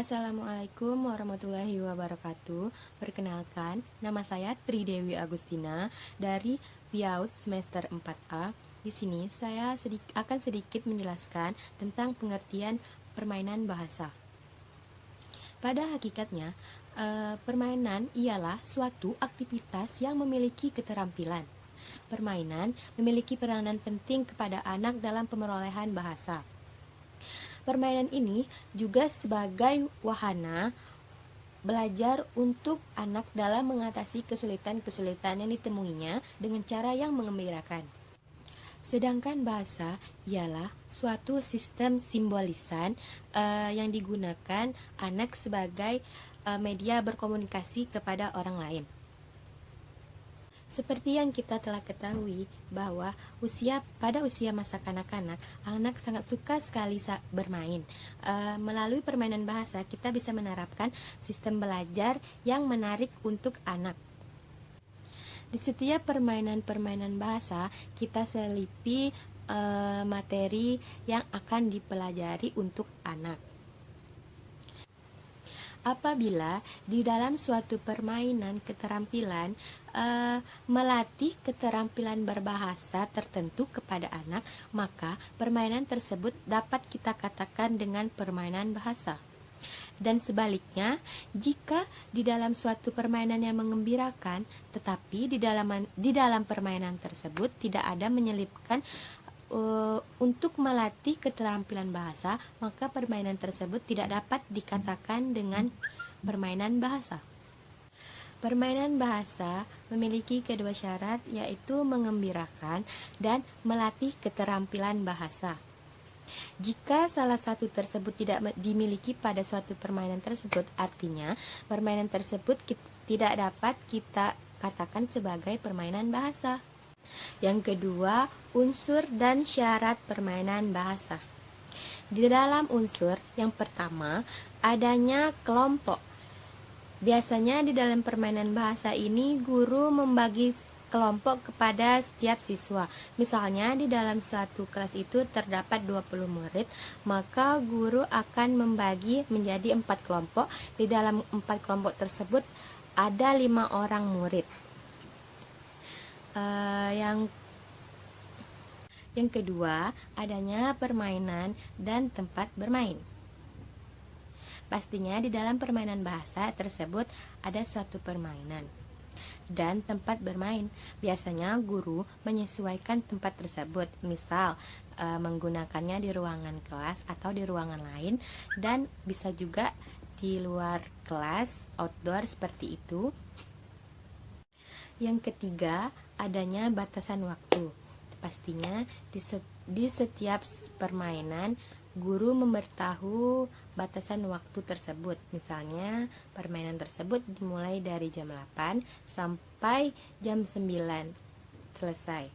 Assalamualaikum warahmatullahi wabarakatuh. Perkenalkan, nama saya Tri Dewi Agustina dari PIAUD semester 4A. Di sini saya akan sedikit menjelaskan tentang pengertian permainan bahasa. Pada hakikatnya, permainan ialah suatu aktivitas yang memiliki keterampilan. Permainan memiliki peranan penting kepada anak dalam pemerolehan bahasa. Permainan ini juga sebagai wahana belajar untuk anak dalam mengatasi kesulitan-kesulitan yang ditemuinya dengan cara yang mengembirakan. Sedangkan bahasa ialah suatu sistem simbolisan yang digunakan anak sebagai media berkomunikasi kepada orang lain. Seperti yang kita telah ketahui bahwa pada usia masa kanak-kanak, anak sangat suka sekali bermain. Melalui permainan bahasa, kita bisa menerapkan sistem belajar yang menarik untuk anak. Di setiap permainan bahasa, kita selipi materi yang akan dipelajari untuk anak. Apabila di dalam suatu permainan keterampilan melatih keterampilan berbahasa tertentu kepada anak, maka permainan tersebut dapat kita katakan dengan permainan bahasa. Dan sebaliknya, jika di dalam suatu permainan yang mengembirakan, tetapi di dalam permainan tersebut tidak ada menyelipkan untuk melatih keterampilan bahasa, maka permainan tersebut tidak dapat dikatakan dengan permainan bahasa. Permainan bahasa memiliki kedua syarat, yaitu mengembirakan dan melatih keterampilan bahasa. Jika salah satu tersebut tidak dimiliki pada suatu permainan tersebut, artinya permainan tersebut tidak dapat kita katakan sebagai permainan bahasa. Yang kedua, unsur dan syarat permainan bahasa. Di dalam unsur yang pertama, adanya kelompok. Biasanya di dalam permainan bahasa ini, guru membagi kelompok kepada setiap siswa. Misalnya di dalam suatu kelas itu terdapat 20 murid, maka guru akan membagi menjadi 4 kelompok. Di dalam 4 kelompok tersebut ada 5 orang murid. Yang kedua, adanya permainan dan tempat bermain. Pastinya di dalam permainan bahasa tersebut ada suatu permainan dan tempat bermain. Biasanya guru menyesuaikan tempat tersebut, misal menggunakannya di ruangan kelas atau di ruangan lain, dan bisa juga di luar kelas, outdoor seperti itu. Yang ketiga, adanya batasan waktu. Pastinya di setiap permainan, guru memberitahu batasan waktu tersebut. Misalnya, permainan tersebut dimulai dari jam 8 sampai jam 9 selesai.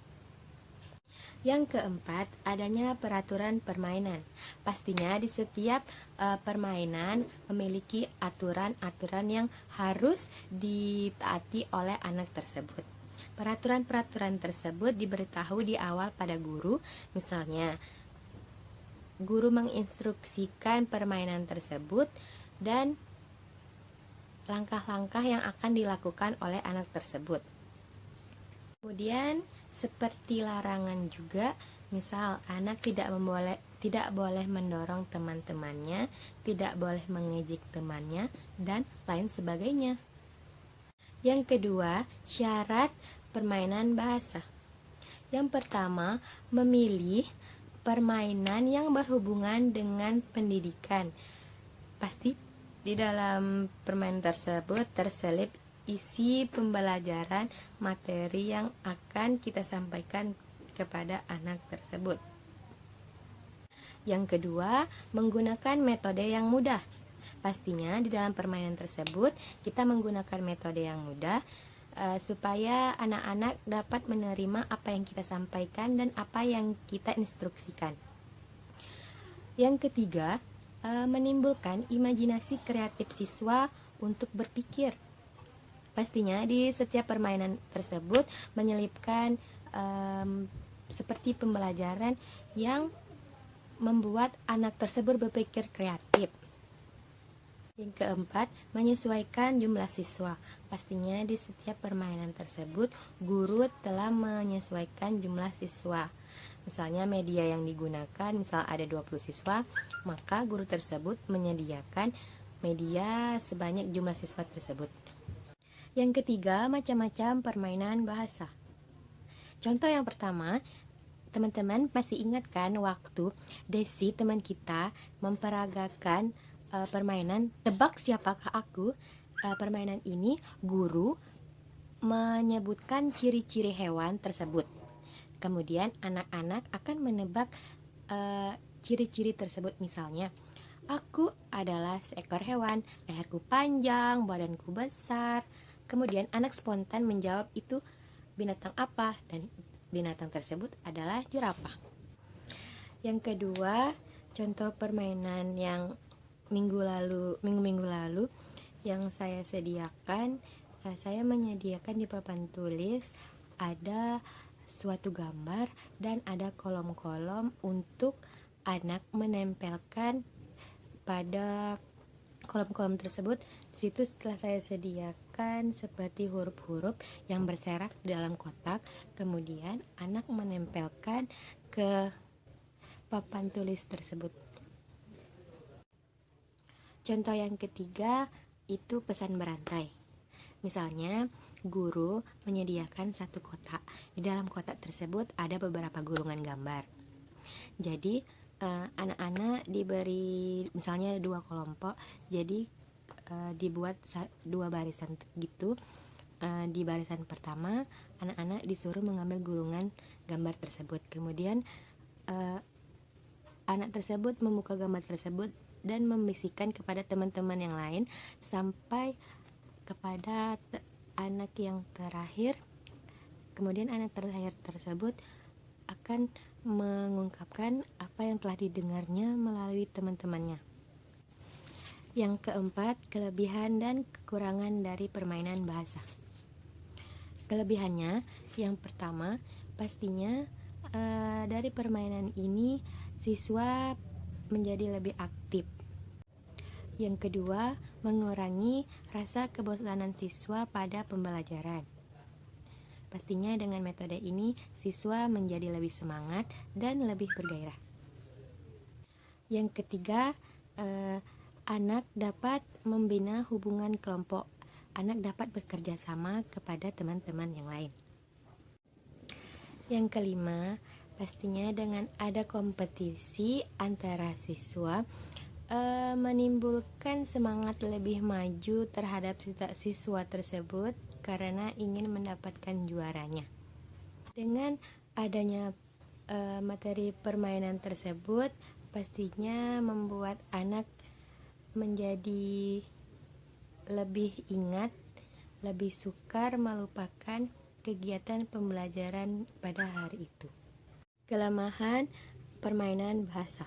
Yang keempat, adanya peraturan permainan. Pastinya di setiap permainan memiliki aturan-aturan yang harus ditaati oleh anak tersebut. Peraturan-peraturan tersebut diberitahu di awal pada guru. Misalnya, guru menginstruksikan permainan tersebut dan langkah-langkah yang akan dilakukan oleh anak tersebut. Kemudian seperti larangan juga, misal anak tidak boleh mendorong teman-temannya, tidak boleh mengejek temannya, dan lain sebagainya. Yang kedua, syarat permainan bahasa. Yang pertama, memilih permainan yang berhubungan dengan pendidikan. Pasti di dalam permainan tersebut terselip isi pembelajaran materi yang akan kita sampaikan kepada anak tersebut. Yang kedua, menggunakan metode yang mudah. Pastinya di dalam permainan tersebut kita menggunakan metode yang mudah supaya anak-anak dapat menerima apa yang kita sampaikan dan apa yang kita instruksikan. Yang ketiga, menimbulkan imajinasi kreatif siswa untuk berpikir. Pastinya di setiap permainan tersebut menyelipkan seperti pembelajaran yang membuat anak tersebut berpikir kreatif. Yang keempat, menyesuaikan jumlah siswa. Pastinya di setiap permainan tersebut, guru telah menyesuaikan jumlah siswa. Misalnya media yang digunakan, misal ada 20 siswa, maka guru tersebut menyediakan media sebanyak jumlah siswa tersebut. Yang ketiga, macam-macam permainan bahasa. Contoh yang pertama, teman-teman masih ingat kan waktu Desi teman kita memperagakan permainan tebak siapakah aku. Permainan ini guru menyebutkan ciri-ciri hewan tersebut. Kemudian anak-anak akan menebak ciri-ciri tersebut. Misalnya, aku adalah seekor hewan, leherku panjang, badanku besar. Kemudian anak spontan menjawab itu binatang apa, dan binatang tersebut adalah jerapah. Yang kedua, contoh permainan yang minggu-minggu lalu yang saya sediakan, saya menyediakan di papan tulis ada suatu gambar dan ada kolom-kolom untuk anak menempelkan pada kolom-kolom tersebut. Di situ setelah saya sediakan seperti huruf-huruf yang berserak di dalam kotak, kemudian anak menempelkan ke papan tulis tersebut. Contoh yang ketiga itu pesan berantai. Misalnya, guru menyediakan satu kotak. Di dalam kotak tersebut ada beberapa gulungan gambar. Jadi, anak-anak diberi misalnya 2 kelompok, jadi dibuat 2 barisan gitu. Di barisan pertama, anak-anak disuruh mengambil gulungan gambar tersebut. Kemudian, anak tersebut membuka gambar tersebut dan membisikkan kepada teman-teman yang lain sampai kepada anak yang terakhir. Kemudian anak terakhir tersebut akan mengungkapkan apa yang telah didengarnya melalui teman-temannya. Yang keempat, kelebihan dan kekurangan dari permainan bahasa. Kelebihannya, yang pertama, pastinya dari permainan ini siswa menjadi lebih aktif. Yang kedua, mengurangi rasa kebosanan siswa pada pembelajaran. Pastinya dengan metode ini siswa menjadi lebih semangat dan lebih bergairah. Yang ketiga, anak dapat membina hubungan kelompok. Anak dapat bekerja sama kepada teman-teman yang lain. Yang kelima, pastinya dengan ada kompetisi antara siswa menimbulkan semangat lebih maju terhadap siswa tersebut karena ingin mendapatkan juaranya. Dengan adanya materi permainan tersebut, pastinya membuat anak menjadi lebih ingat, lebih sukar melupakan kegiatan pembelajaran pada hari itu. Kelemahan permainan bahasa.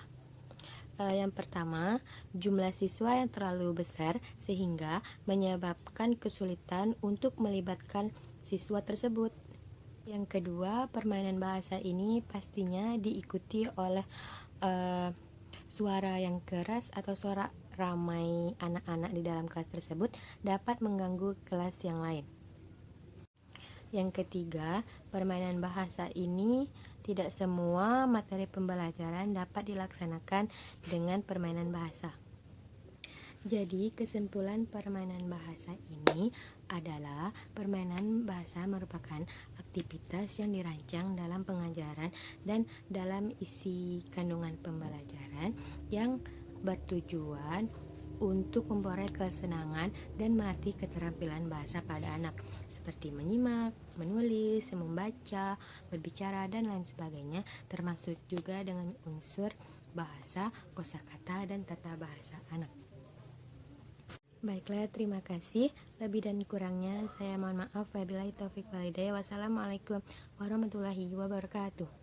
Yang pertama, jumlah siswa yang terlalu besar sehingga menyebabkan kesulitan untuk melibatkan siswa tersebut. Yang kedua, permainan bahasa ini pastinya diikuti oleh suara yang keras atau suara ramai anak-anak di dalam kelas tersebut dapat mengganggu kelas yang lain. Yang ketiga, permainan bahasa ini tidak semua materi pembelajaran dapat dilaksanakan dengan permainan bahasa. Jadi, kesimpulan permainan bahasa ini adalah permainan bahasa merupakan aktivitas yang dirancang dalam pengajaran dan dalam isi kandungan pembelajaran yang bertujuan untuk memperoleh kesenangan dan melatih keterampilan bahasa pada anak seperti menyimak, menulis, membaca, berbicara, dan lain sebagainya, termasuk juga dengan unsur bahasa, kosakata, dan tata bahasa anak. Baiklah, terima kasih. Lebih dan kurangnya saya mohon maaf. Wabillahi taufiq wal hidayah. Wassalamualaikum warahmatullahi wabarakatuh.